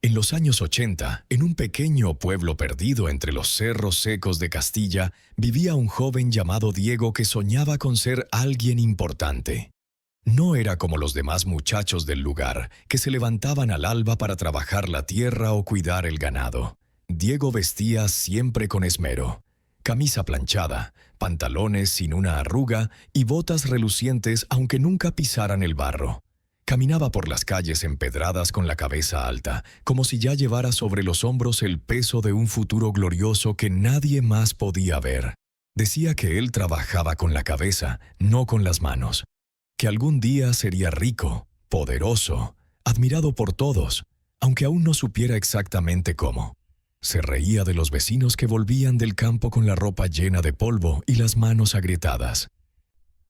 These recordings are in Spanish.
En los años 80, en un pequeño pueblo perdido entre los cerros secos de Castilla, vivía un joven llamado Diego que soñaba con ser alguien importante. No era como los demás muchachos del lugar, que se levantaban al alba para trabajar la tierra o cuidar el ganado. Diego vestía siempre con esmero. Camisa planchada, pantalones sin una arruga y botas relucientes aunque nunca pisaran el barro. Caminaba por las calles empedradas con la cabeza alta, como si ya llevara sobre los hombros el peso de un futuro glorioso que nadie más podía ver. Decía que él trabajaba con la cabeza, no con las manos. Que algún día sería rico, poderoso, admirado por todos, aunque aún no supiera exactamente cómo. Se reía de los vecinos que volvían del campo con la ropa llena de polvo y las manos agrietadas.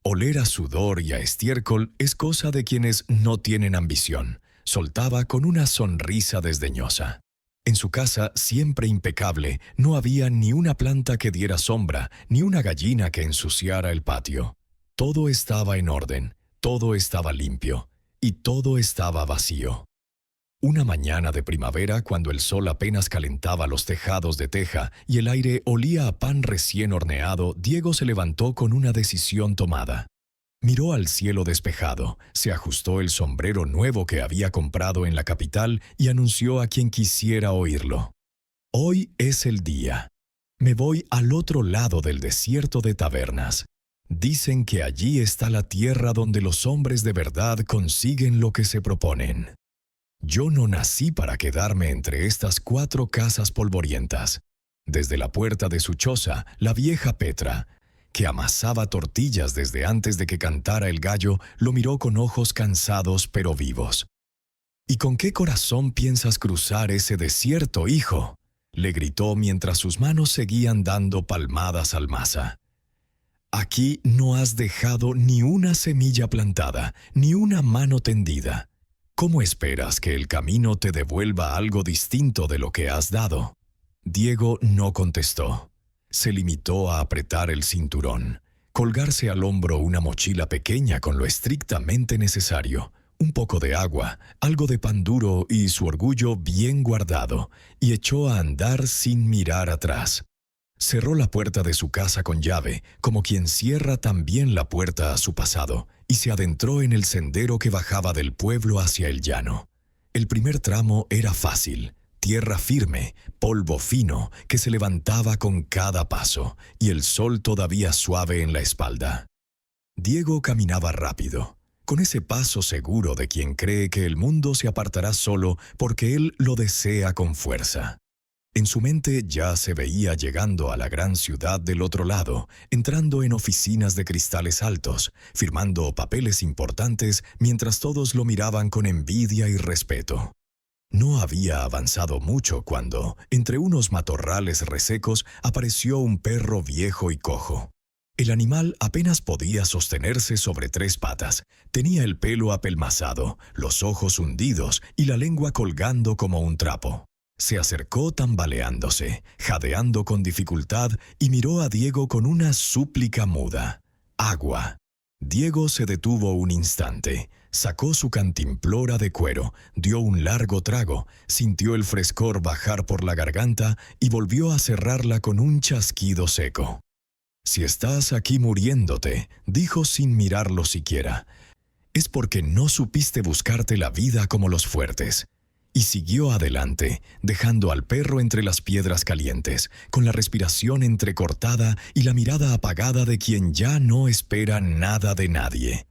Oler a sudor y a estiércol es cosa de quienes no tienen ambición, soltaba con una sonrisa desdeñosa. En su casa, siempre impecable, no había ni una planta que diera sombra, ni una gallina que ensuciara el patio. Todo estaba en orden, todo estaba limpio, y todo estaba vacío. Una mañana de primavera, cuando el sol apenas calentaba los tejados de teja y el aire olía a pan recién horneado, Diego se levantó con una decisión tomada. Miró al cielo despejado, se ajustó el sombrero nuevo que había comprado en la capital y anunció a quien quisiera oírlo. «Hoy es el día. Me voy al otro lado del desierto de Tabernas. Dicen que allí está la tierra donde los hombres de verdad consiguen lo que se proponen. Yo no nací para quedarme entre estas 4 casas polvorientas. Desde la puerta de su choza, la vieja Petra, que amasaba tortillas desde antes de que cantara el gallo, lo miró con ojos cansados pero vivos. «¿Y con qué corazón piensas cruzar ese desierto, hijo?», le gritó mientras sus manos seguían dando palmadas al masa. «Aquí no has dejado ni una semilla plantada, ni una mano tendida. ¿Cómo esperas que el camino te devuelva algo distinto de lo que has dado?». Diego no contestó. Se limitó a apretar el cinturón, colgarse al hombro una mochila pequeña con lo estrictamente necesario, un poco de agua, algo de pan duro y su orgullo bien guardado, y echó a andar sin mirar atrás. Cerró la puerta de su casa con llave, como quien cierra también la puerta a su pasado, y se adentró en el sendero que bajaba del pueblo hacia el llano. El primer tramo era fácil, tierra firme, polvo fino, que se levantaba con cada paso, y el sol todavía suave en la espalda. Diego caminaba rápido, con ese paso seguro de quien cree que el mundo se apartará solo porque él lo desea con fuerza. En su mente ya se veía llegando a la gran ciudad del otro lado, entrando en oficinas de cristales altos, firmando papeles importantes mientras todos lo miraban con envidia y respeto. No había avanzado mucho cuando, entre unos matorrales resecos, apareció un perro viejo y cojo. El animal apenas podía sostenerse sobre 3 patas, tenía el pelo apelmazado, los ojos hundidos y la lengua colgando como un trapo. Se acercó tambaleándose, jadeando con dificultad, y miró a Diego con una súplica muda. «Agua». Diego se detuvo un instante, sacó su cantimplora de cuero, dio un largo trago, sintió el frescor bajar por la garganta y volvió a cerrarla con un chasquido seco. «Si estás aquí muriéndote», dijo sin mirarlo siquiera, «es porque no supiste buscarte la vida como los fuertes». Y siguió adelante, dejando al perro entre las piedras calientes, con la respiración entrecortada y la mirada apagada de quien ya no espera nada de nadie.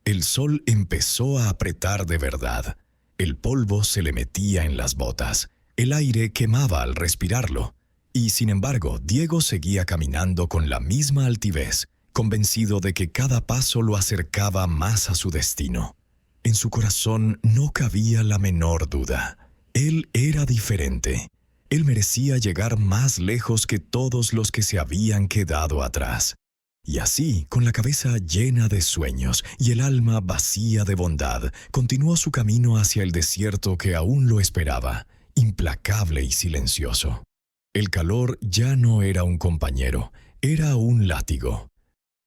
El sol empezó a apretar de verdad. El polvo se le metía en las botas. El aire quemaba al respirarlo. Y, sin embargo, Diego seguía caminando con la misma altivez, convencido de que cada paso lo acercaba más a su destino. En su corazón no cabía la menor duda. Él era diferente. Él merecía llegar más lejos que todos los que se habían quedado atrás. Y así, con la cabeza llena de sueños y el alma vacía de bondad, continuó su camino hacia el desierto que aún lo esperaba, implacable y silencioso. El calor ya no era un compañero, era un látigo.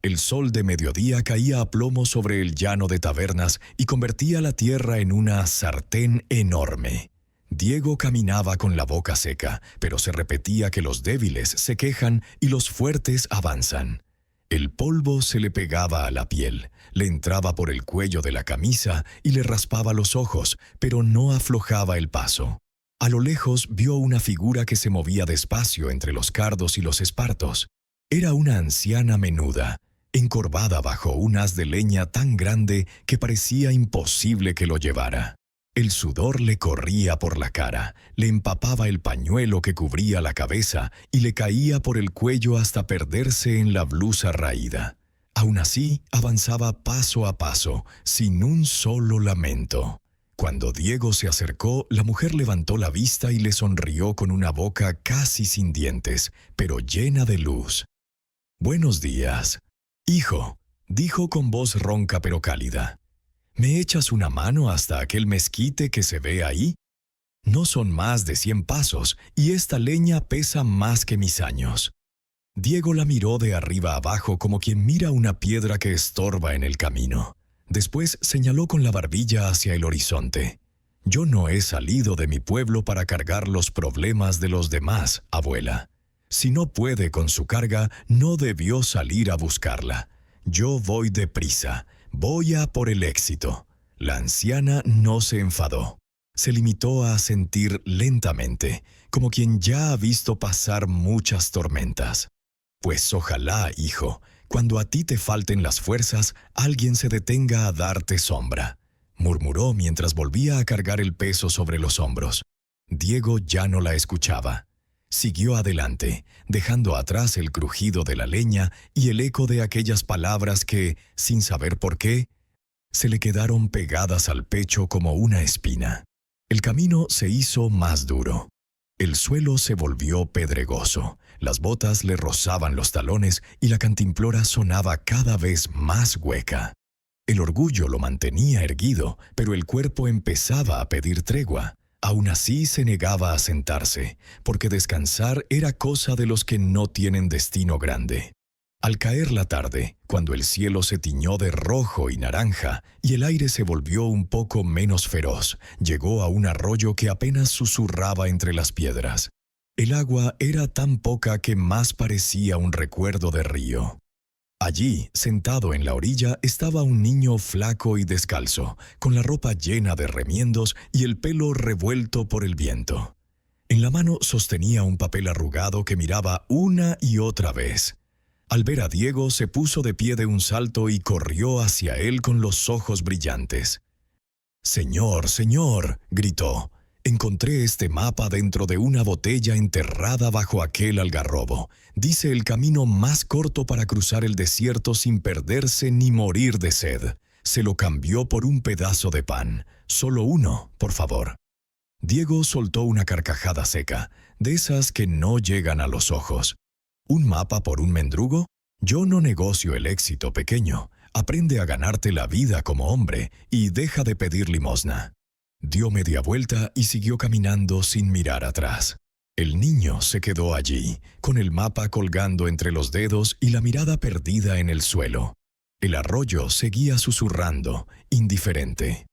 El sol de mediodía caía a plomo sobre el llano de Tabernas y convertía la tierra en una sartén enorme. Diego caminaba con la boca seca, pero se repetía que los débiles se quejan y los fuertes avanzan. El polvo se le pegaba a la piel, le entraba por el cuello de la camisa y le raspaba los ojos, pero no aflojaba el paso. A lo lejos vio una figura que se movía despacio entre los cardos y los espartos. Era una anciana menuda, encorvada bajo un haz de leña tan grande que parecía imposible que lo llevara. El sudor le corría por la cara, le empapaba el pañuelo que cubría la cabeza y le caía por el cuello hasta perderse en la blusa raída. Aún así, avanzaba paso a paso, sin un solo lamento. Cuando Diego se acercó, la mujer levantó la vista y le sonrió con una boca casi sin dientes, pero llena de luz. «Buenos días, hijo», dijo con voz ronca pero cálida. «¿Me echas una mano hasta aquel mezquite que se ve ahí? No son más de 100 pasos y esta leña pesa más que mis años». Diego la miró de arriba abajo como quien mira una piedra que estorba en el camino. Después señaló con la barbilla hacia el horizonte. «Yo no he salido de mi pueblo para cargar los problemas de los demás, abuela. Si no puede con su carga, no debió salir a buscarla. Yo voy deprisa. Voy a por el éxito». La anciana no se enfadó. Se limitó a asentir lentamente, como quien ya ha visto pasar muchas tormentas. «Pues ojalá, hijo, cuando a ti te falten las fuerzas, alguien se detenga a darte sombra», murmuró mientras volvía a cargar el peso sobre los hombros. Diego ya no la escuchaba. Siguió adelante, dejando atrás el crujido de la leña y el eco de aquellas palabras que, sin saber por qué, se le quedaron pegadas al pecho como una espina. El camino se hizo más duro. El suelo se volvió pedregoso, las botas le rozaban los talones y la cantimplora sonaba cada vez más hueca. El orgullo lo mantenía erguido, pero el cuerpo empezaba a pedir tregua. Aún así se negaba a sentarse, porque descansar era cosa de los que no tienen destino grande. Al caer la tarde, cuando el cielo se tiñó de rojo y naranja y el aire se volvió un poco menos feroz, llegó a un arroyo que apenas susurraba entre las piedras. El agua era tan poca que más parecía un recuerdo de río. Allí, sentado en la orilla, estaba un niño flaco y descalzo, con la ropa llena de remiendos y el pelo revuelto por el viento. En la mano sostenía un papel arrugado que miraba una y otra vez. Al ver a Diego, se puso de pie de un salto y corrió hacia él con los ojos brillantes. «Señor, señor», gritó, «encontré este mapa dentro de una botella enterrada bajo aquel algarrobo. Dice el camino más corto para cruzar el desierto sin perderse ni morir de sed. Se lo cambió por un pedazo de pan. Solo uno, por favor». Diego soltó una carcajada seca, de esas que no llegan a los ojos. ¿Un mapa por un mendrugo? Yo no negocio el éxito, pequeño. Aprende a ganarte la vida como hombre y deja de pedir limosna. Dio media vuelta y siguió caminando sin mirar atrás. El niño se quedó allí, con el mapa colgando entre los dedos y la mirada perdida en el suelo. El arroyo seguía susurrando, indiferente.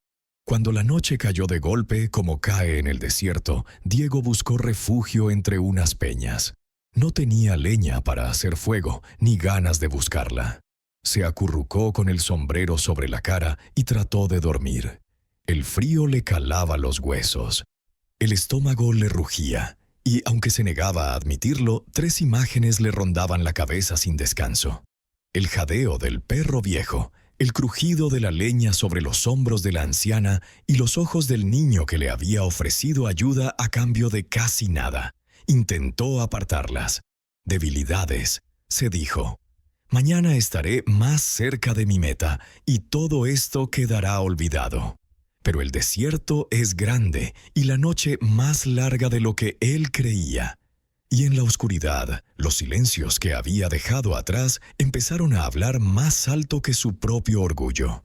Cuando la noche cayó de golpe, como cae en el desierto, Diego buscó refugio entre unas peñas. No tenía leña para hacer fuego, ni ganas de buscarla. Se acurrucó con el sombrero sobre la cara y trató de dormir. El frío le calaba los huesos. El estómago le rugía, y aunque se negaba a admitirlo, 3 imágenes le rondaban la cabeza sin descanso. El jadeo del perro viejo, el crujido de la leña sobre los hombros de la anciana y los ojos del niño que le había ofrecido ayuda a cambio de casi nada. Intentó apartarlas. «Debilidades», se dijo. «Mañana estaré más cerca de mi meta y todo esto quedará olvidado». Pero el desierto es grande y la noche más larga de lo que él creía. Y en la oscuridad, los silencios que había dejado atrás empezaron a hablar más alto que su propio orgullo.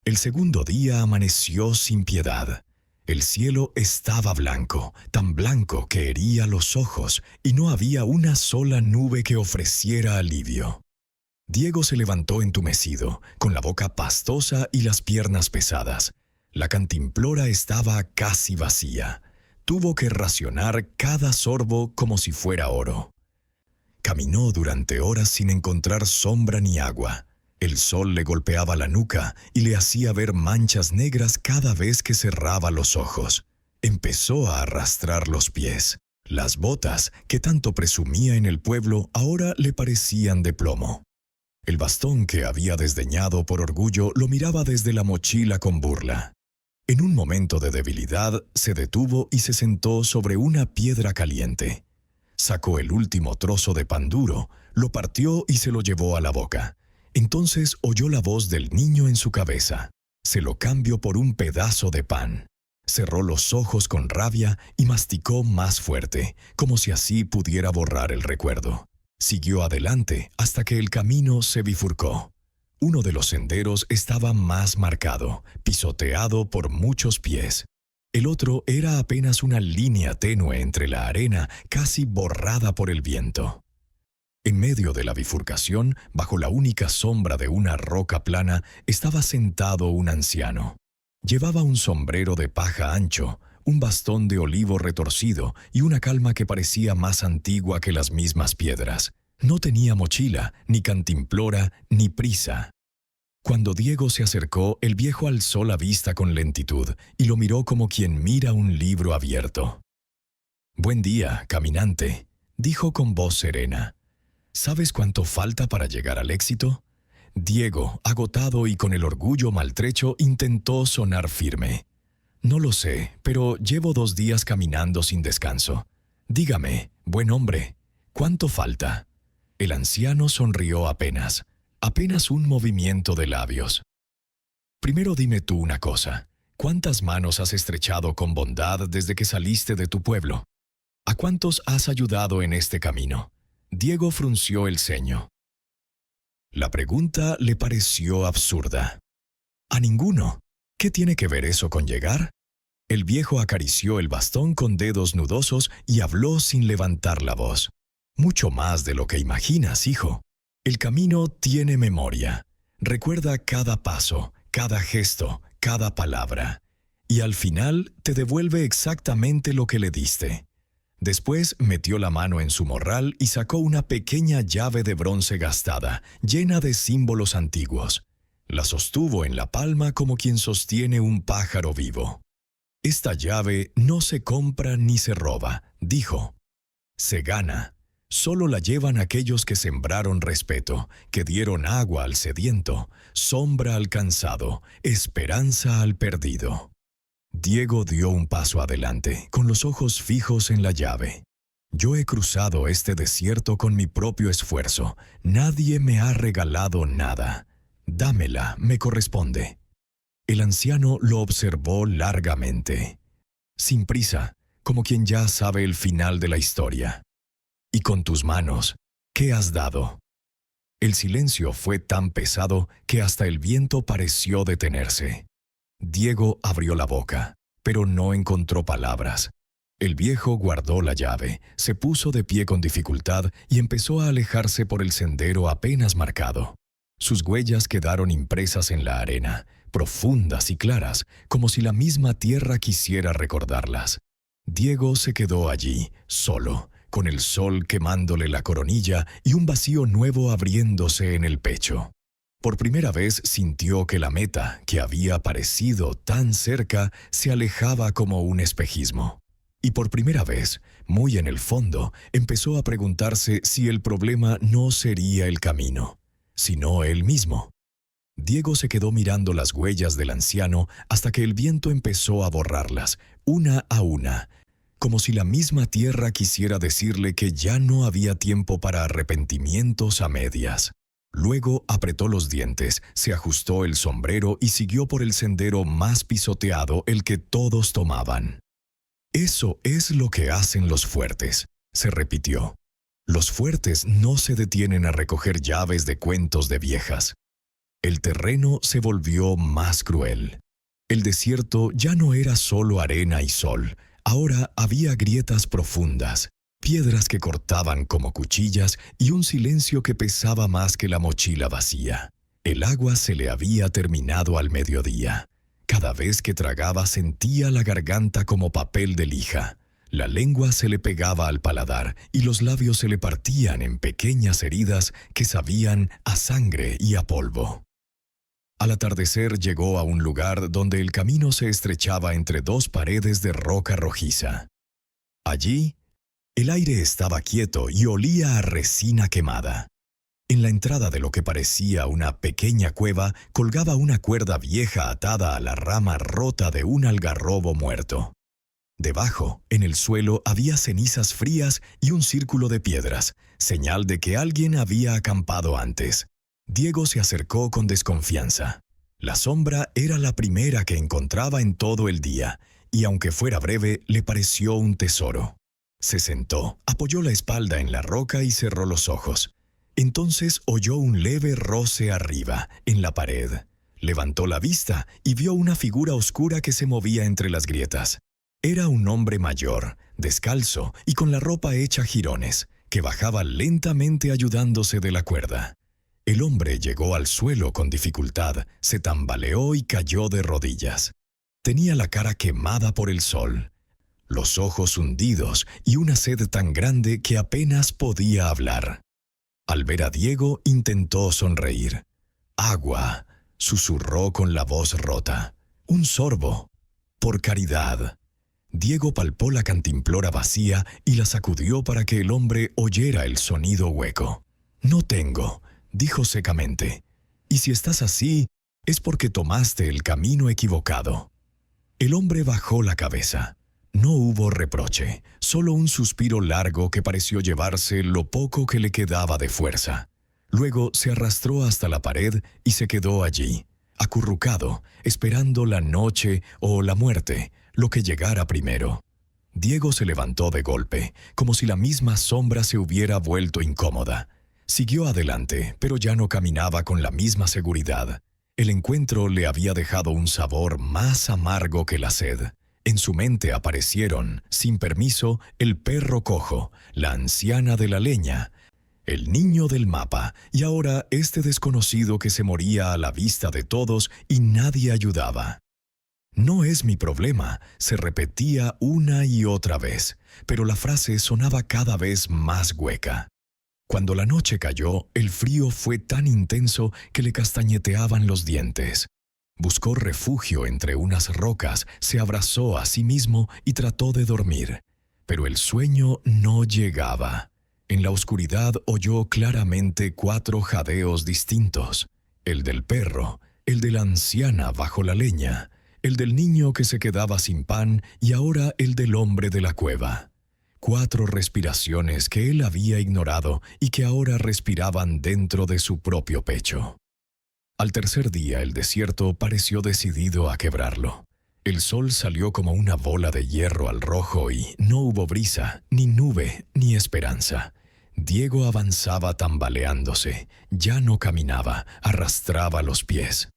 El segundo día amaneció sin piedad. El cielo estaba blanco, tan blanco que hería los ojos, y no había una sola nube que ofreciera alivio. Diego se levantó entumecido, con la boca pastosa y las piernas pesadas. La cantimplora estaba casi vacía. Tuvo que racionar cada sorbo como si fuera oro. Caminó durante horas sin encontrar sombra ni agua. El sol le golpeaba la nuca y le hacía ver manchas negras cada vez que cerraba los ojos. Empezó a arrastrar los pies. Las botas, que tanto presumía en el pueblo, ahora le parecían de plomo. El bastón que había desdeñado por orgullo lo miraba desde la mochila con burla. En un momento de debilidad, se detuvo y se sentó sobre una piedra caliente. Sacó el último trozo de pan duro, lo partió y se lo llevó a la boca. Entonces oyó la voz del niño en su cabeza. Se lo cambió por un pedazo de pan. Cerró los ojos con rabia y masticó más fuerte, como si así pudiera borrar el recuerdo. Siguió adelante hasta que el camino se bifurcó. Uno de los senderos estaba más marcado, pisoteado por muchos pies. El otro era apenas una línea tenue entre la arena, casi borrada por el viento. En medio de la bifurcación, bajo la única sombra de una roca plana, estaba sentado un anciano. Llevaba un sombrero de paja ancho, un bastón de olivo retorcido y una calma que parecía más antigua que las mismas piedras. No tenía mochila, ni cantimplora, ni prisa. Cuando Diego se acercó, el viejo alzó la vista con lentitud y lo miró como quien mira un libro abierto. «Buen día, caminante», dijo con voz serena. «¿Sabes cuánto falta para llegar al éxito?» Diego, agotado y con el orgullo maltrecho, intentó sonar firme. «No lo sé, pero llevo 2 días caminando sin descanso. Dígame, buen hombre, ¿cuánto falta?» El anciano sonrió apenas un movimiento de labios. «Primero dime tú una cosa. ¿Cuántas manos has estrechado con bondad desde que saliste de tu pueblo? ¿A cuántos has ayudado en este camino?» Diego frunció el ceño. La pregunta le pareció absurda. «A ninguno. ¿Qué tiene que ver eso con llegar?» El viejo acarició el bastón con dedos nudosos y habló sin levantar la voz. «Mucho más de lo que imaginas, hijo. El camino tiene memoria. Recuerda cada paso, cada gesto, cada palabra. Y al final te devuelve exactamente lo que le diste». Después metió la mano en su morral y sacó una pequeña llave de bronce gastada, llena de símbolos antiguos. La sostuvo en la palma como quien sostiene un pájaro vivo. «Esta llave no se compra ni se roba», dijo. «Se gana. Solo la llevan aquellos que sembraron respeto, que dieron agua al sediento, sombra al cansado, esperanza al perdido». Diego dio un paso adelante, con los ojos fijos en la llave. «Yo he cruzado este desierto con mi propio esfuerzo. Nadie me ha regalado nada. Dámela, me corresponde». El anciano lo observó largamente, sin prisa, como quien ya sabe el final de la historia. «¿Y con tus manos, qué has dado?» El silencio fue tan pesado que hasta el viento pareció detenerse. Diego abrió la boca, pero no encontró palabras. El viejo guardó la llave, se puso de pie con dificultad y empezó a alejarse por el sendero apenas marcado. Sus huellas quedaron impresas en la arena, profundas y claras, como si la misma tierra quisiera recordarlas. Diego se quedó allí, solo, con el sol quemándole la coronilla y un vacío nuevo abriéndose en el pecho. Por primera vez sintió que la meta, que había parecido tan cerca, se alejaba como un espejismo. Y por primera vez, muy en el fondo, empezó a preguntarse si el problema no sería el camino, sino él mismo. Diego se quedó mirando las huellas del anciano hasta que el viento empezó a borrarlas, una a una, como si la misma tierra quisiera decirle que ya no había tiempo para arrepentimientos a medias. Luego apretó los dientes, se ajustó el sombrero y siguió por el sendero más pisoteado, el que todos tomaban. «Eso es lo que hacen los fuertes», se repitió. «Los fuertes no se detienen a recoger llaves de cuentos de viejas». El terreno se volvió más cruel. El desierto ya no era solo arena y sol, ahora había grietas profundas, piedras que cortaban como cuchillas y un silencio que pesaba más que la mochila vacía. El agua se le había terminado al mediodía. Cada vez que tragaba sentía la garganta como papel de lija. La lengua se le pegaba al paladar y los labios se le partían en pequeñas heridas que sabían a sangre y a polvo. Al atardecer llegó a un lugar donde el camino se estrechaba entre dos paredes de roca rojiza. Allí, el aire estaba quieto y olía a resina quemada. En la entrada de lo que parecía una pequeña cueva colgaba una cuerda vieja atada a la rama rota de un algarrobo muerto. Debajo, en el suelo, había cenizas frías y un círculo de piedras, señal de que alguien había acampado antes. Diego se acercó con desconfianza. La sombra era la primera que encontraba en todo el día, y aunque fuera breve, le pareció un tesoro. Se sentó, apoyó la espalda en la roca y cerró los ojos. Entonces oyó un leve roce arriba, en la pared. Levantó la vista y vio una figura oscura que se movía entre las grietas. Era un hombre mayor, descalzo y con la ropa hecha jirones, que bajaba lentamente ayudándose de la cuerda. El hombre llegó al suelo con dificultad, se tambaleó y cayó de rodillas. Tenía la cara quemada por el sol, los ojos hundidos y una sed tan grande que apenas podía hablar. Al ver a Diego, intentó sonreír. «Agua», susurró con la voz rota. «Un sorbo. Por caridad». Diego palpó la cantimplora vacía y la sacudió para que el hombre oyera el sonido hueco. «No tengo», dijo secamente. «Y si estás así, es porque tomaste el camino equivocado». El hombre bajó la cabeza. No hubo reproche, solo un suspiro largo que pareció llevarse lo poco que le quedaba de fuerza. Luego se arrastró hasta la pared y se quedó allí, acurrucado, esperando la noche o la muerte, lo que llegara primero. Diego se levantó de golpe, como si la misma sombra se hubiera vuelto incómoda. Siguió adelante, pero ya no caminaba con la misma seguridad. El encuentro le había dejado un sabor más amargo que la sed. En su mente aparecieron, sin permiso, el perro cojo, la anciana de la leña, el niño del mapa, y ahora este desconocido que se moría a la vista de todos y nadie ayudaba. «No es mi problema», se repetía una y otra vez, pero la frase sonaba cada vez más hueca. Cuando la noche cayó, el frío fue tan intenso que le castañeteaban los dientes. Buscó refugio entre unas rocas, se abrazó a sí mismo y trató de dormir. Pero el sueño no llegaba. En la oscuridad oyó claramente 4 jadeos distintos: el del perro, el de la anciana bajo la leña, el del niño que se quedaba sin pan y ahora el del hombre de la cueva. 4 respiraciones que él había ignorado y que ahora respiraban dentro de su propio pecho. Al tercer día el desierto pareció decidido a quebrarlo. El sol salió como una bola de hierro al rojo y no hubo brisa, ni nube, ni esperanza. Diego avanzaba tambaleándose, ya no caminaba, arrastraba los pies.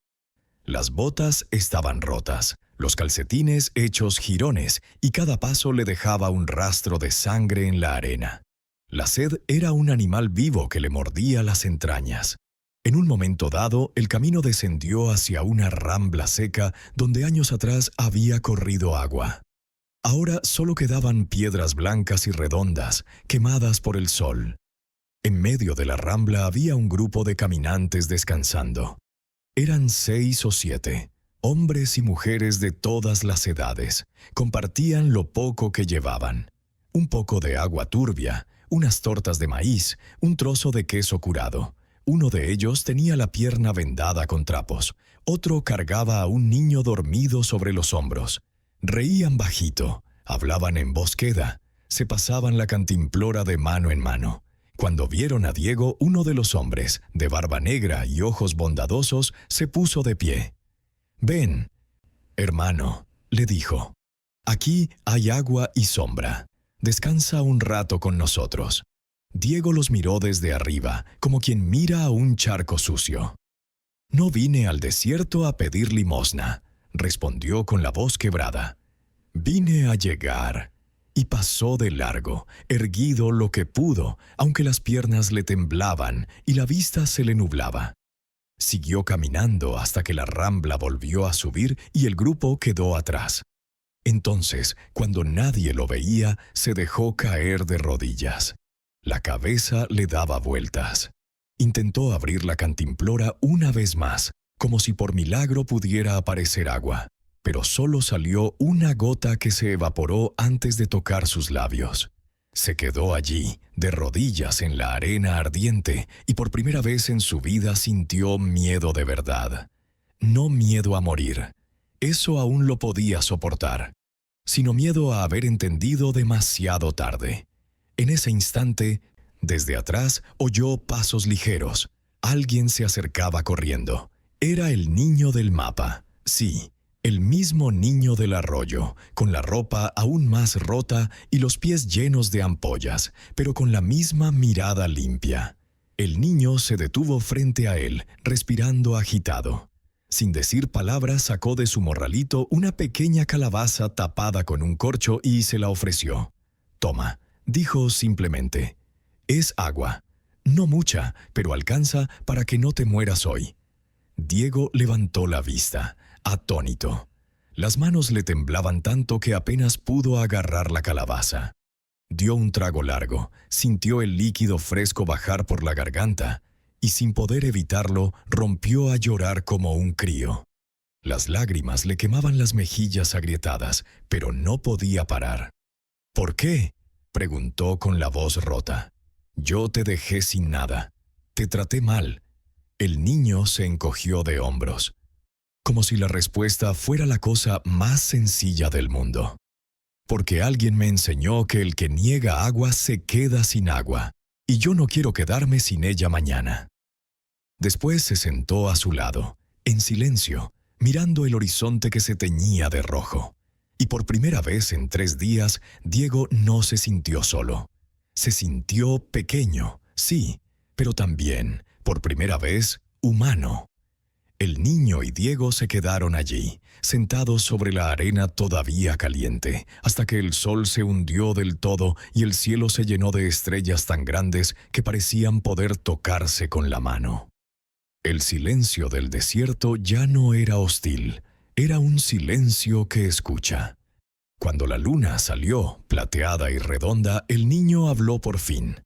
Las botas estaban rotas, los calcetines hechos jirones y cada paso le dejaba un rastro de sangre en la arena. La sed era un animal vivo que le mordía las entrañas. En un momento dado, el camino descendió hacia una rambla seca donde años atrás había corrido agua. Ahora solo quedaban piedras blancas y redondas, quemadas por el sol. En medio de la rambla había un grupo de caminantes descansando. Eran 6 o 7, hombres y mujeres de todas las edades. Compartían lo poco que llevaban. Un poco de agua turbia, unas tortas de maíz, un trozo de queso curado. Uno de ellos tenía la pierna vendada con trapos. Otro cargaba a un niño dormido sobre los hombros. Reían bajito, hablaban en voz queda, se pasaban la cantimplora de mano en mano. Cuando vieron a Diego, uno de los hombres, de barba negra y ojos bondadosos, se puso de pie. «Ven, hermano», le dijo. «Aquí hay agua y sombra. Descansa un rato con nosotros». Diego los miró desde arriba, como quien mira a un charco sucio. «No vine al desierto a pedir limosna», respondió con la voz quebrada. «Vine a llegar». Y pasó de largo, erguido lo que pudo, aunque las piernas le temblaban y la vista se le nublaba. Siguió caminando hasta que la rambla volvió a subir y el grupo quedó atrás. Entonces, cuando nadie lo veía, se dejó caer de rodillas. La cabeza le daba vueltas. Intentó abrir la cantimplora una vez más, como si por milagro pudiera aparecer agua, pero solo salió una gota que se evaporó antes de tocar sus labios. Se quedó allí, de rodillas en la arena ardiente, y por primera vez en su vida sintió miedo de verdad. No miedo a morir. Eso aún lo podía soportar, sino miedo a haber entendido demasiado tarde. En ese instante, desde atrás oyó pasos ligeros. Alguien se acercaba corriendo. Era el niño del mapa. Sí, el mismo niño del arroyo, con la ropa aún más rota y los pies llenos de ampollas, pero con la misma mirada limpia. El niño se detuvo frente a él, respirando agitado. Sin decir palabras, sacó de su morralito una pequeña calabaza tapada con un corcho y se la ofreció. «Toma», dijo simplemente. «Es agua. No mucha, pero alcanza para que no te mueras hoy». Diego levantó la vista, atónito. Las manos le temblaban tanto que apenas pudo agarrar la calabaza. Dio un trago largo, sintió el líquido fresco bajar por la garganta, y sin poder evitarlo, rompió a llorar como un crío. Las lágrimas le quemaban las mejillas agrietadas, pero no podía parar. «¿Por qué?», preguntó con la voz rota. «Yo te dejé sin nada. Te traté mal». El niño se encogió de hombros, como si la respuesta fuera la cosa más sencilla del mundo. «Porque alguien me enseñó que el que niega agua se queda sin agua, y yo no quiero quedarme sin ella mañana». Después se sentó a su lado, en silencio, mirando el horizonte que se teñía de rojo. Y por primera vez en 3 días, Diego no se sintió solo. Se sintió pequeño, sí, pero también, por primera vez, humano. El niño y Diego se quedaron allí, sentados sobre la arena todavía caliente, hasta que el sol se hundió del todo y el cielo se llenó de estrellas tan grandes que parecían poder tocarse con la mano. El silencio del desierto ya no era hostil, era un silencio que escucha. Cuando la luna salió, plateada y redonda, el niño habló por fin.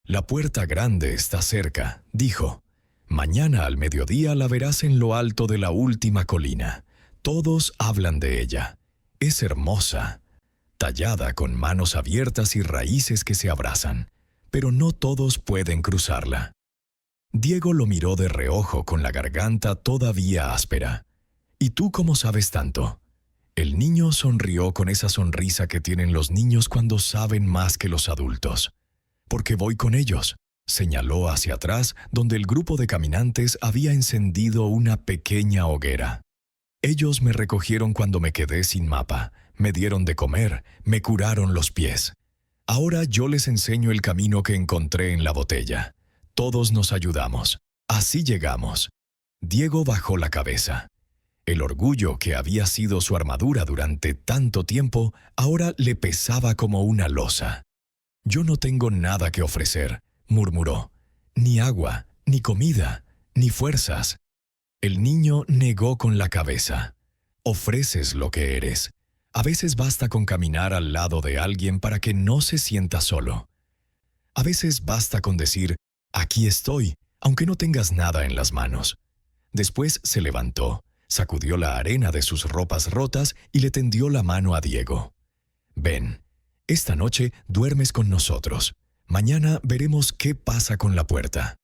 «La puerta grande está cerca», dijo. «Mañana al mediodía la verás en lo alto de la última colina. Todos hablan de ella. Es hermosa, tallada con manos abiertas y raíces que se abrazan, pero no todos pueden cruzarla». Diego lo miró de reojo con la garganta todavía áspera. «¿Y tú cómo sabes tanto?». El niño sonrió con esa sonrisa que tienen los niños cuando saben más que los adultos. «Porque voy con ellos», señaló hacia atrás, donde el grupo de caminantes había encendido una pequeña hoguera. «Ellos me recogieron cuando me quedé sin mapa, me dieron de comer, me curaron los pies. Ahora yo les enseño el camino que encontré en la botella. Todos nos ayudamos. Así llegamos». Diego bajó la cabeza. El orgullo que había sido su armadura durante tanto tiempo ahora le pesaba como una losa. «Yo no tengo nada que ofrecer», murmuró. «Ni agua, ni comida, ni fuerzas». El niño negó con la cabeza. «Ofreces lo que eres. A veces basta con caminar al lado de alguien para que no se sienta solo. A veces basta con decir, aquí estoy, aunque no tengas nada en las manos». Después se levantó, sacudió la arena de sus ropas rotas y le tendió la mano a Diego. «Ven, esta noche duermes con nosotros. Mañana veremos qué pasa con la puerta».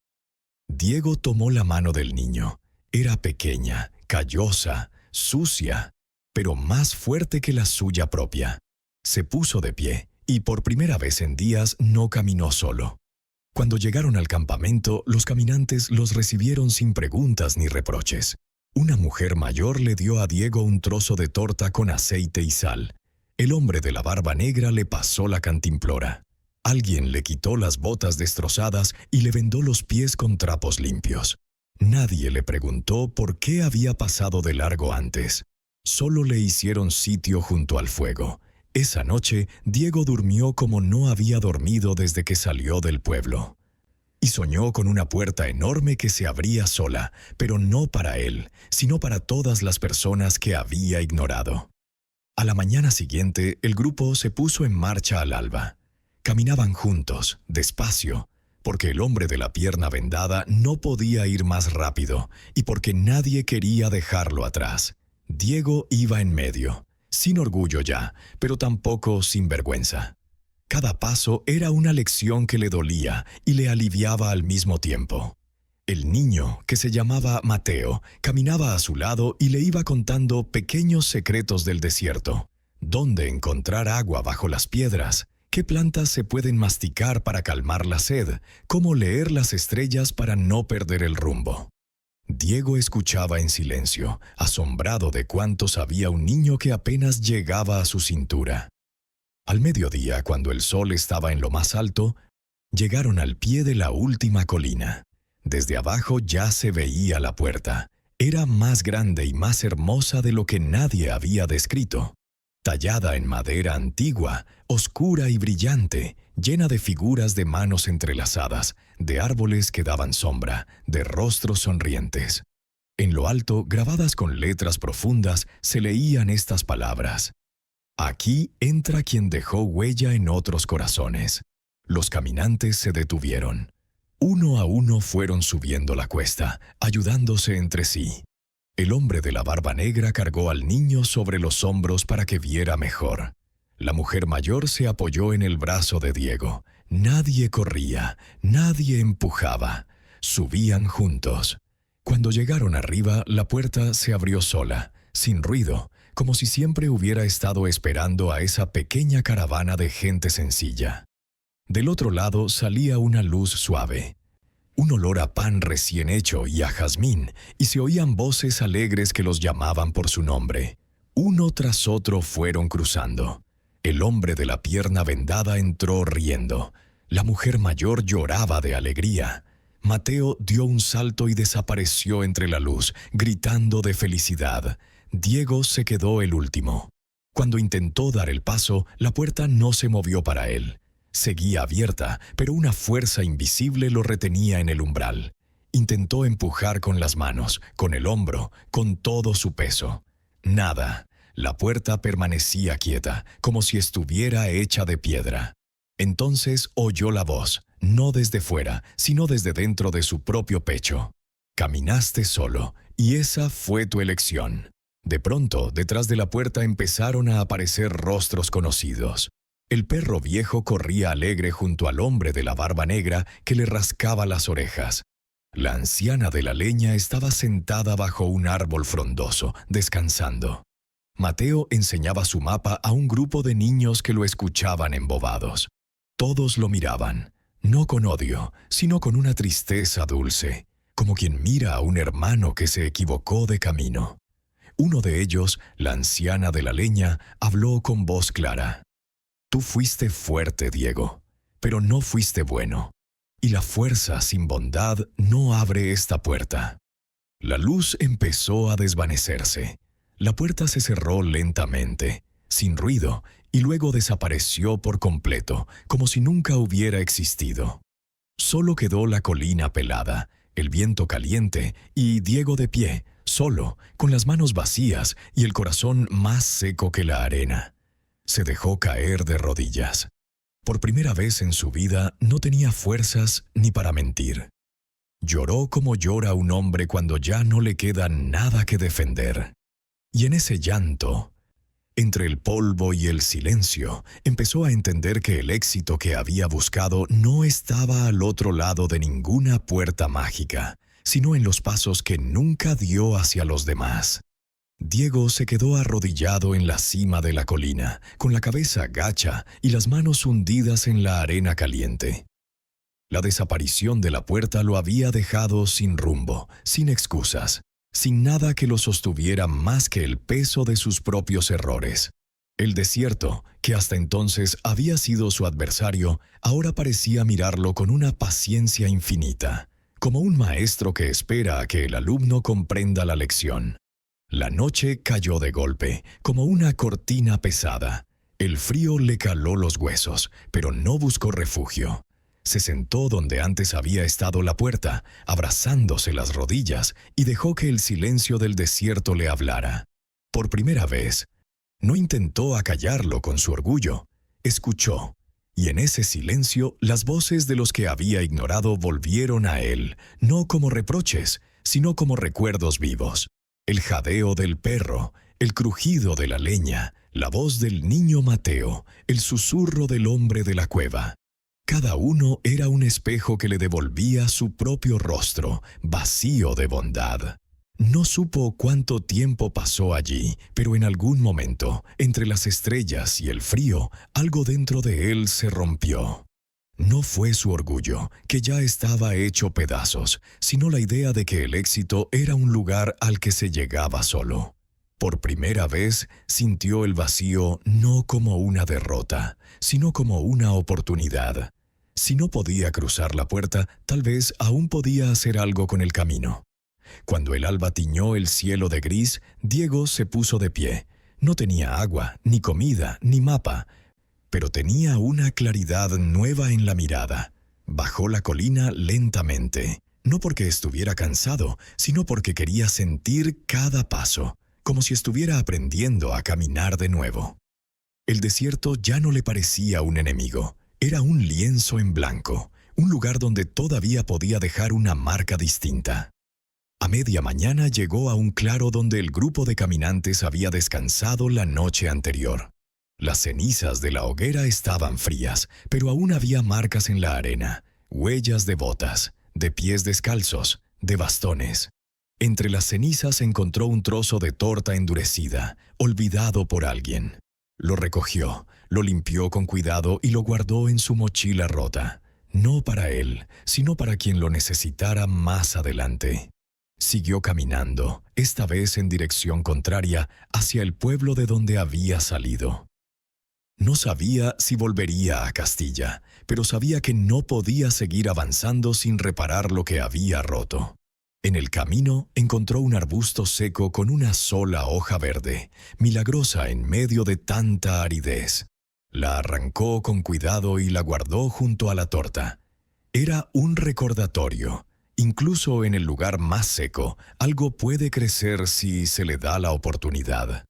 Diego tomó la mano del niño. Era pequeña, callosa, sucia, pero más fuerte que la suya propia. Se puso de pie y por primera vez en días no caminó solo. Cuando llegaron al campamento, los caminantes los recibieron sin preguntas ni reproches. Una mujer mayor le dio a Diego un trozo de torta con aceite y sal. El hombre de la barba negra le pasó la cantimplora. Alguien le quitó las botas destrozadas y le vendó los pies con trapos limpios. Nadie le preguntó por qué había pasado de largo antes. Solo le hicieron sitio junto al fuego. Esa noche, Diego durmió como no había dormido desde que salió del pueblo. y soñó con una puerta enorme que se abría sola, pero no para él, sino para todas las personas que había ignorado. A la mañana siguiente, el grupo se puso en marcha al alba. Caminaban juntos, despacio, porque el hombre de la pierna vendada no podía ir más rápido y porque nadie quería dejarlo atrás. Diego iba en medio, sin orgullo ya, pero tampoco sin vergüenza. Cada paso era una lección que le dolía y le aliviaba al mismo tiempo. El niño, que se llamaba Mateo, caminaba a su lado y le iba contando pequeños secretos del desierto. Dónde encontrar agua bajo las piedras, qué plantas se pueden masticar para calmar la sed, cómo leer las estrellas para no perder el rumbo. Diego escuchaba en silencio, asombrado de cuánto sabía un niño que apenas llegaba a su cintura. Al mediodía, cuando el sol estaba en lo más alto, llegaron al pie de la última colina. Desde abajo ya se veía la puerta. Era más grande y más hermosa de lo que nadie había descrito. Tallada en madera antigua, oscura y brillante, llena de figuras de manos entrelazadas, de árboles que daban sombra, de rostros sonrientes. En lo alto, grabadas con letras profundas, se leían estas palabras: Aquí entra quien dejó huella en otros corazones. Los caminantes se detuvieron. Uno a uno fueron subiendo la cuesta, ayudándose entre sí. El hombre de la barba negra cargó al niño sobre los hombros para que viera mejor. La mujer mayor se apoyó en el brazo de Diego. Nadie corría, nadie empujaba. Subían juntos. Cuando llegaron arriba, la puerta se abrió sola, sin ruido, como si siempre hubiera estado esperando a esa pequeña caravana de gente sencilla. Del otro lado salía una luz suave, un olor a pan recién hecho y a jazmín, y se oían voces alegres que los llamaban por su nombre. Uno tras otro fueron cruzando. El hombre de la pierna vendada entró riendo. La mujer mayor lloraba de alegría. Mateo dio un salto y desapareció entre la luz, gritando de felicidad. Diego se quedó el último. Cuando intentó dar el paso, la puerta no se movió para él. Seguía abierta, pero una fuerza invisible lo retenía en el umbral. Intentó empujar con las manos, con el hombro, con todo su peso. Nada. La puerta permanecía quieta, como si estuviera hecha de piedra. Entonces oyó la voz, no desde fuera, sino desde dentro de su propio pecho. Caminaste solo, y esa fue tu elección. De pronto, detrás de la puerta empezaron a aparecer rostros conocidos. El perro viejo corría alegre junto al hombre de la barba negra que le rascaba las orejas. La anciana de la leña estaba sentada bajo un árbol frondoso, descansando. Mateo enseñaba su mapa a un grupo de niños que lo escuchaban embobados. Todos lo miraban, no con odio, sino con una tristeza dulce, como quien mira a un hermano que se equivocó de camino. Uno de ellos, la anciana de la leña, habló con voz clara. Tú fuiste fuerte, Diego, pero no fuiste bueno. Y la fuerza sin bondad no abre esta puerta. La luz empezó a desvanecerse. La puerta se cerró lentamente, sin ruido, y luego desapareció por completo, como si nunca hubiera existido. Solo quedó la colina pelada, el viento caliente y Diego de pie, solo, con las manos vacías y el corazón más seco que la arena. Se dejó caer de rodillas. Por primera vez en su vida no tenía fuerzas ni para mentir. Lloró como llora un hombre cuando ya no le queda nada que defender. Y en ese llanto, entre el polvo y el silencio, empezó a entender que el éxito que había buscado no estaba al otro lado de ninguna puerta mágica, sino en los pasos que nunca dio hacia los demás. Diego se quedó arrodillado en la cima de la colina, con la cabeza gacha y las manos hundidas en la arena caliente. La desaparición de la puerta lo había dejado sin rumbo, sin excusas, sin nada que lo sostuviera más que el peso de sus propios errores. El desierto, que hasta entonces había sido su adversario, ahora parecía mirarlo con una paciencia infinita, como un maestro que espera a que el alumno comprenda la lección. La noche cayó de golpe, como una cortina pesada. El frío le caló los huesos, pero no buscó refugio. Se sentó donde antes había estado la puerta, abrazándose las rodillas, y dejó que el silencio del desierto le hablara. Por primera vez, no intentó acallarlo con su orgullo. Escuchó, y en ese silencio las voces de los que había ignorado volvieron a él, no como reproches, sino como recuerdos vivos. El jadeo del perro, el crujido de la leña, la voz del niño Mateo, el susurro del hombre de la cueva. Cada uno era un espejo que le devolvía su propio rostro, vacío de bondad. No supo cuánto tiempo pasó allí, pero en algún momento, entre las estrellas y el frío, algo dentro de él se rompió. No fue su orgullo, que ya estaba hecho pedazos, sino la idea de que el éxito era un lugar al que se llegaba solo. Por primera vez sintió el vacío no como una derrota, sino como una oportunidad. Si no podía cruzar la puerta, tal vez aún podía hacer algo con el camino. Cuando el alba tiñó el cielo de gris, Diego se puso de pie. No tenía agua, ni comida, ni mapa, pero tenía una claridad nueva en la mirada. Bajó la colina lentamente, no porque estuviera cansado, sino porque quería sentir cada paso, como si estuviera aprendiendo a caminar de nuevo. El desierto ya no le parecía un enemigo, era un lienzo en blanco, un lugar donde todavía podía dejar una marca distinta. A media mañana llegó a un claro donde el grupo de caminantes había descansado la noche anterior. Las cenizas de la hoguera estaban frías, pero aún había marcas en la arena, huellas de botas, de pies descalzos, de bastones. Entre las cenizas encontró un trozo de torta endurecida, olvidado por alguien. Lo recogió, lo limpió con cuidado y lo guardó en su mochila rota, no para él, sino para quien lo necesitara más adelante. Siguió caminando, esta vez en dirección contraria, hacia el pueblo de donde había salido. No sabía si volvería a Castilla, pero sabía que no podía seguir avanzando sin reparar lo que había roto. En el camino encontró un arbusto seco con una sola hoja verde, milagrosa en medio de tanta aridez. La arrancó con cuidado y la guardó junto a la torta. Era un recordatorio. Incluso en el lugar más seco, algo puede crecer si se le da la oportunidad.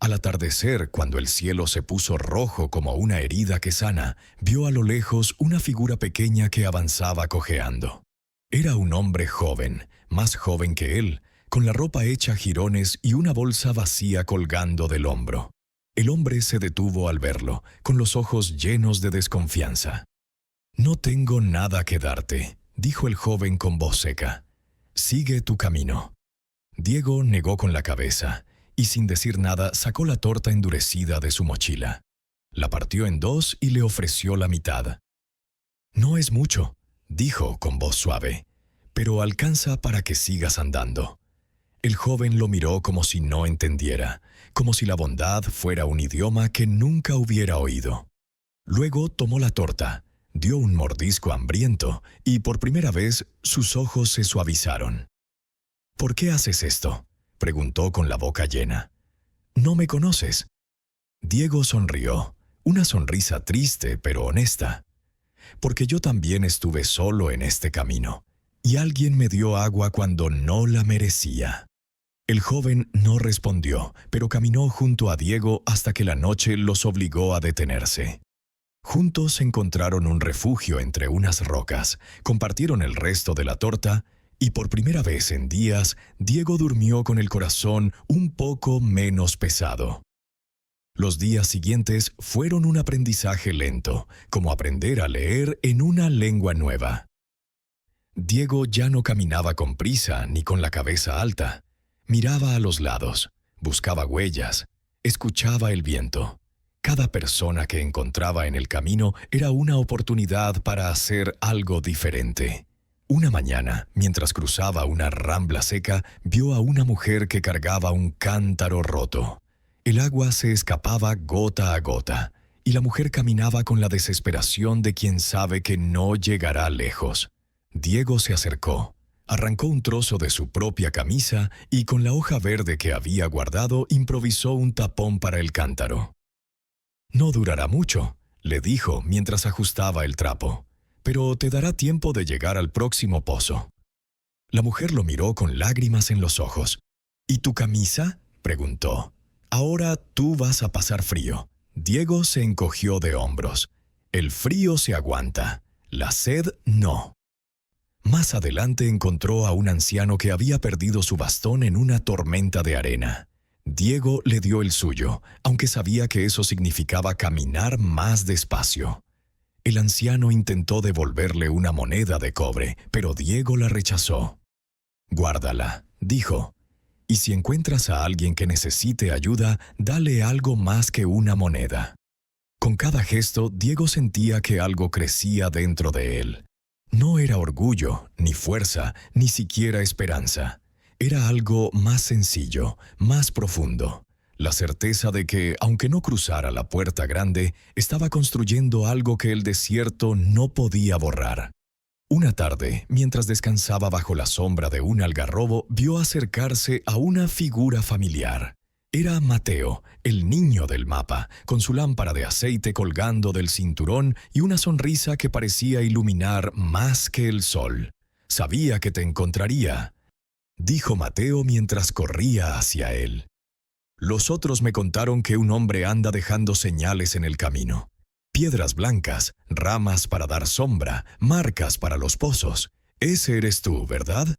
Al atardecer, cuando el cielo se puso rojo como una herida que sana, vio a lo lejos una figura pequeña que avanzaba cojeando. Era un hombre joven, más joven que él, con la ropa hecha jirones y una bolsa vacía colgando del hombro. El hombre se detuvo al verlo, con los ojos llenos de desconfianza. «No tengo nada que darte», dijo el joven con voz seca. «Sigue tu camino». Diego negó con la cabeza y sin decir nada sacó la torta endurecida de su mochila. La partió en dos y le ofreció la mitad. «No es mucho», dijo con voz suave, «pero alcanza para que sigas andando». El joven lo miró como si no entendiera, como si la bondad fuera un idioma que nunca hubiera oído. Luego tomó la torta, dio un mordisco hambriento y por primera vez sus ojos se suavizaron. «¿Por qué haces esto?», preguntó con la boca llena. «¿No me conoces?». Diego sonrió, una sonrisa triste pero honesta. «Porque yo también estuve solo en este camino, y alguien me dio agua cuando no la merecía». El joven no respondió, pero caminó junto a Diego hasta que la noche los obligó a detenerse. Juntos encontraron un refugio entre unas rocas, compartieron el resto de la torta, y por primera vez en días, Diego durmió con el corazón un poco menos pesado. Los días siguientes fueron un aprendizaje lento, como aprender a leer en una lengua nueva. Diego ya no caminaba con prisa ni con la cabeza alta. Miraba a los lados, buscaba huellas, escuchaba el viento. Cada persona que encontraba en el camino era una oportunidad para hacer algo diferente. Una mañana, mientras cruzaba una rambla seca, vio a una mujer que cargaba un cántaro roto. El agua se escapaba gota a gota, y la mujer caminaba con la desesperación de quien sabe que no llegará lejos. Diego se acercó, arrancó un trozo de su propia camisa y con la hoja verde que había guardado improvisó un tapón para el cántaro. «No durará mucho», le dijo mientras ajustaba el trapo. pero te dará tiempo de llegar al próximo pozo». La mujer lo miró con lágrimas en los ojos. «¿Y tu camisa?», preguntó. «Ahora tú vas a pasar frío». Diego se encogió de hombros. «El frío se aguanta, la sed no». Más adelante encontró a un anciano que había perdido su bastón en una tormenta de arena. Diego le dio el suyo, aunque sabía que eso significaba caminar más despacio. El anciano intentó devolverle una moneda de cobre, pero Diego la rechazó. «Guárdala», dijo, «y si encuentras a alguien que necesite ayuda, dale algo más que una moneda». Con cada gesto, Diego sentía que algo crecía dentro de él. No era orgullo, ni fuerza, ni siquiera esperanza. Era algo más sencillo, más profundo. La certeza de que, aunque no cruzara la puerta grande, estaba construyendo algo que el desierto no podía borrar. Una tarde, mientras descansaba bajo la sombra de un algarrobo, vio acercarse a una figura familiar. Era Mateo, el niño del mapa, con su lámpara de aceite colgando del cinturón y una sonrisa que parecía iluminar más que el sol. «Sabía que te encontraría», dijo Mateo mientras corría hacia él. «Los otros me contaron que un hombre anda dejando señales en el camino. Piedras blancas, ramas para dar sombra, marcas para los pozos. Ese eres tú, ¿verdad?».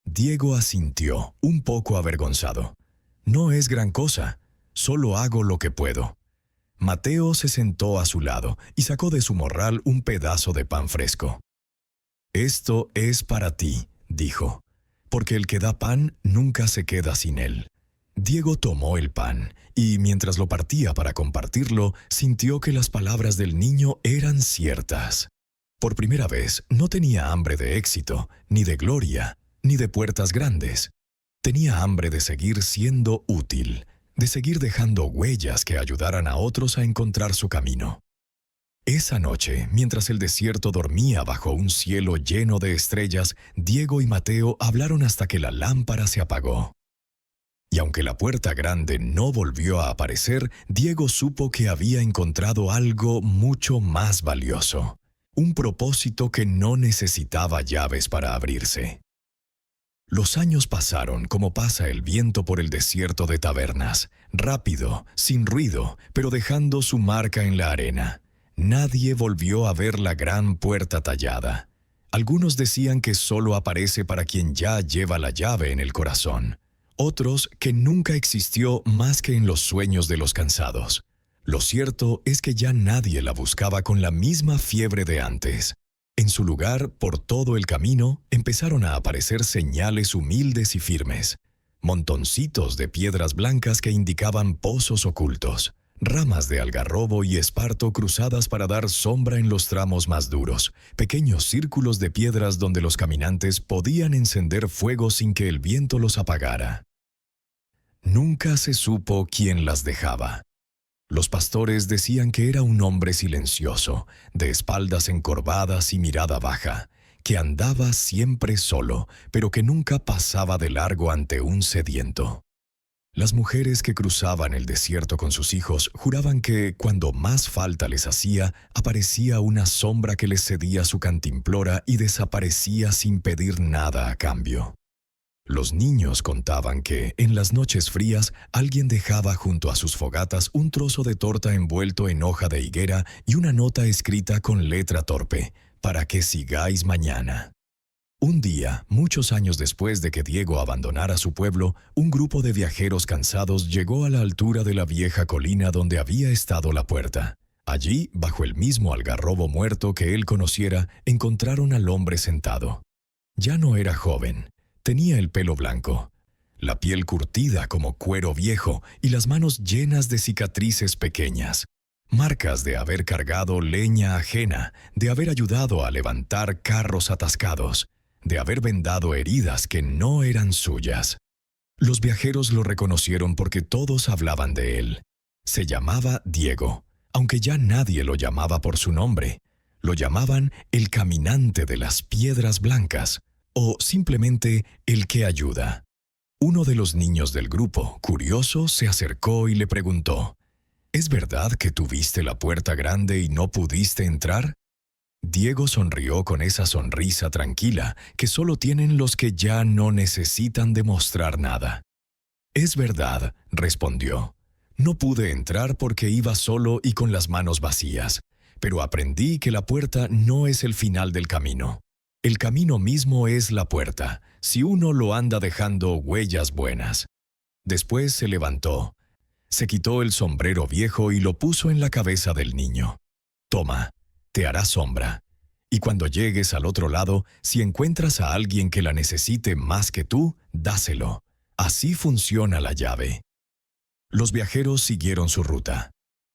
Diego asintió, un poco avergonzado. «No es gran cosa, solo hago lo que puedo». Mateo se sentó a su lado y sacó de su morral un pedazo de pan fresco. «Esto es para ti», dijo, «porque el que da pan nunca se queda sin él». Diego tomó el pan y, mientras lo partía para compartirlo, sintió que las palabras del niño eran ciertas. Por primera vez, no tenía hambre de éxito, ni de gloria, ni de puertas grandes. Tenía hambre de seguir siendo útil, de seguir dejando huellas que ayudaran a otros a encontrar su camino. Esa noche, mientras el desierto dormía bajo un cielo lleno de estrellas, Diego y Mateo hablaron hasta que la lámpara se apagó. Y aunque la puerta grande no volvió a aparecer, Diego supo que había encontrado algo mucho más valioso, un propósito que no necesitaba llaves para abrirse. Los años pasaron como pasa el viento por el desierto de Tabernas, rápido, sin ruido, pero dejando su marca en la arena. Nadie volvió a ver la gran puerta tallada. Algunos decían que solo aparece para quien ya lleva la llave en el corazón. Otros que nunca existió más que en los sueños de los cansados. Lo cierto es que ya nadie la buscaba con la misma fiebre de antes. En su lugar, por todo el camino, empezaron a aparecer señales humildes y firmes. Montoncitos de piedras blancas que indicaban pozos ocultos. Ramas de algarrobo y esparto cruzadas para dar sombra en los tramos más duros. Pequeños círculos de piedras donde los caminantes podían encender fuego sin que el viento los apagara. Nunca se supo quién las dejaba. Los pastores decían que era un hombre silencioso, de espaldas encorvadas y mirada baja, que andaba siempre solo, pero que nunca pasaba de largo ante un sediento. Las mujeres que cruzaban el desierto con sus hijos juraban que, cuando más falta les hacía, aparecía una sombra que les cedía su cantimplora y desaparecía sin pedir nada a cambio. Los niños contaban que, en las noches frías, alguien dejaba junto a sus fogatas un trozo de torta envuelto en hoja de higuera y una nota escrita con letra torpe, para que sigáis mañana. Un día, muchos años después de que Diego abandonara su pueblo, un grupo de viajeros cansados llegó a la altura de la vieja colina donde había estado la puerta. Allí, bajo el mismo algarrobo muerto que él conociera, encontraron al hombre sentado. Ya no era joven. Tenía el pelo blanco, la piel curtida como cuero viejo y las manos llenas de cicatrices pequeñas, marcas de haber cargado leña ajena, de haber ayudado a levantar carros atascados, de haber vendado heridas que no eran suyas. Los viajeros lo reconocieron porque todos hablaban de él. Se llamaba Diego, aunque ya nadie lo llamaba por su nombre. Lo llamaban el caminante de las piedras blancas, o simplemente el que ayuda. Uno de los niños del grupo, curioso, se acercó y le preguntó: «¿Es verdad que tuviste la puerta grande y no pudiste entrar?». Diego sonrió con esa sonrisa tranquila que solo tienen los que ya no necesitan demostrar nada. «Es verdad», respondió. «No pude entrar porque iba solo y con las manos vacías, pero aprendí que la puerta no es el final del camino. El camino mismo es la puerta, si uno lo anda dejando huellas buenas». Después se levantó, se quitó el sombrero viejo y lo puso en la cabeza del niño. «Toma, te hará sombra. Y cuando llegues al otro lado, si encuentras a alguien que la necesite más que tú, dáselo. Así funciona la llave». Los viajeros siguieron su ruta.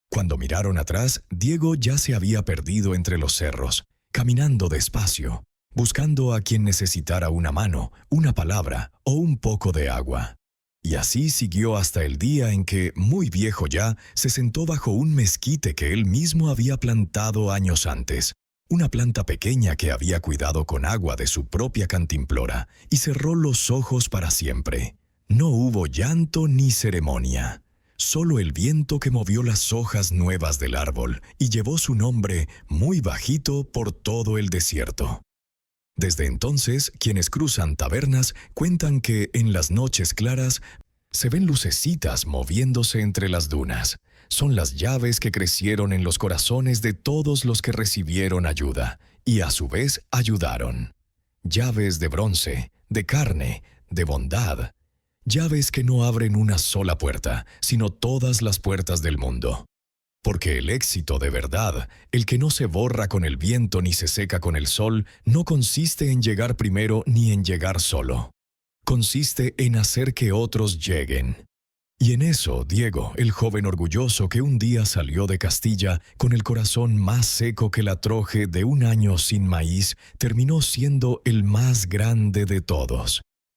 Cuando miraron atrás, Diego ya se había perdido entre los cerros, caminando despacio, buscando a quien necesitara una mano, una palabra o un poco de agua. Y así siguió hasta el día en que, muy viejo ya, se sentó bajo un mezquite que él mismo había plantado años antes, una planta pequeña que había cuidado con agua de su propia cantimplora, y cerró los ojos para siempre. No hubo llanto ni ceremonia, solo el viento que movió las hojas nuevas del árbol y llevó su nombre muy bajito por todo el desierto. Desde entonces, quienes cruzan tabernas cuentan que en las noches claras se ven lucecitas moviéndose entre las dunas. Son las llaves que crecieron en los corazones de todos los que recibieron ayuda y a su vez ayudaron. Llaves de bronce, de carne, de bondad. Llaves que no abren una sola puerta, sino todas las puertas del mundo. Porque el éxito de verdad, el que no se borra con el viento ni se seca con el sol, no consiste en llegar primero ni en llegar solo. Consiste en hacer que otros lleguen. Y en eso, Diego, el joven orgulloso que un día salió de Castilla con el corazón más seco que la troje de un año sin maíz, terminó siendo el más grande de todos.